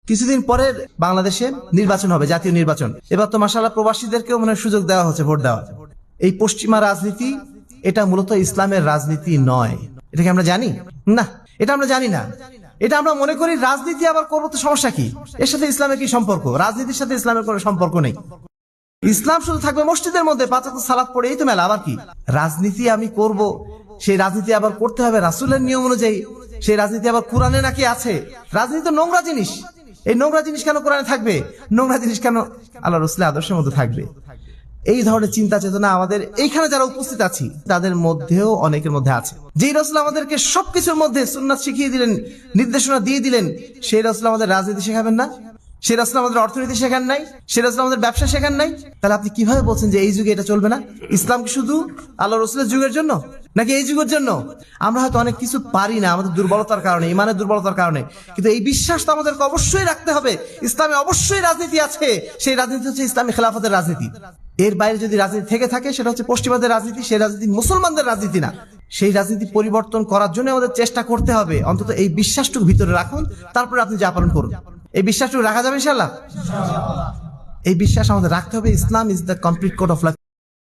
কিছুদিন পরে বাংলাদেশে নির্বাচন হবে, জাতীয় নির্বাচন। এবার তো মাশাআল্লাহ প্রবাসীদেরকেও মনে হয় সুযোগ দেওয়া হচ্ছে ভোট দেওয়া। এই পশ্চিমা রাজনীতি এটা মূলত ইসলামের রাজনীতি নয়। এটা কি আমরা জানি? না, এটা আমরা জানি না। এটা আমরা মনে করি রাজনীতি আবার করবো তো সমস্যা কি, এর সাথে ইসলামের কি সম্পর্ক? রাজনীতির সাথে ইসলামের কোনো সম্পর্ক নেই। ইসলাম শুধু থাকবে মসজিদের মধ্যে, 5 ওয়াক্ত সালাত পড়ে, এই তো মেলা। আবার কি রাজনীতি আমি করব? সেই রাজনীতি আবার করতে হবে রাসূলের নিয়ম অনুযায়ী। সেই রাজনীতি আবার কোরআনে নাকি আছে? রাজনীতি তো নোংরা জিনিস। এই নোংরা জিনিস কেন কোরআনে থাকবে? নোংরা জিনিস কেন আল্লাহ রাসূলের আদর্শের মধ্যে থাকবে? এই ধরনের চিন্তা চেতনা আমাদের এইখানে যারা উপস্থিত আছি তাদের মধ্যেও অনেকের মধ্যে আছে। যেই রাসূল আমাদেরকে সবকিছুর মধ্যে সুন্নাত শিখিয়ে দিলেন, নির্দেশনা দিয়ে দিলেন, সেই রাসূল আমাদের রাজনীতি শেখাবেন না? সেই রাসূল আমাদের অর্থনীতি শেখান নাই? সেই রাসূল আমাদের ব্যবসা শেখান নাই? তাহলে আপনি কিভাবে বলছেন যে এই যুগে এটা চলবে না? ইসলাম কি শুধু আল্লাহ রাসূলের যুগের জন্য নাকি এই যুগের জন্য? আমরা হয়তো অনেক কিছু পারি না আমাদের দুর্বলতার কারণে, ইমানের দুর্বলতার কারণে, কিন্তু এই বিশ্বাস তো আমাদেরকে অবশ্যই রাখতে হবে ইসলামে অবশ্যই রাজনীতি আছে। সেই রাজনীতি হচ্ছে ইসলামী খেলাফতের রাজনীতি। এর বাইরে যদি রাজনীতি থেকে থাকে সেটা হচ্ছে পশ্চিমাদের রাজনীতি, সেই রাজনীতি মুসলমানদের রাজনীতি না। সেই রাজনীতি পরিবর্তন করার জন্য আমাদের চেষ্টা করতে হবে। অন্তত এই বিশ্বাসটুকু ভিতরে রাখুন, তারপরে আপনি যা পালন করুন। এই বিশ্বাসটুকু রাখা যাবে ইনশাআল্লাহ। এই বিশ্বাস আমাদের রাখতে হবে। Islam is the complete code of life.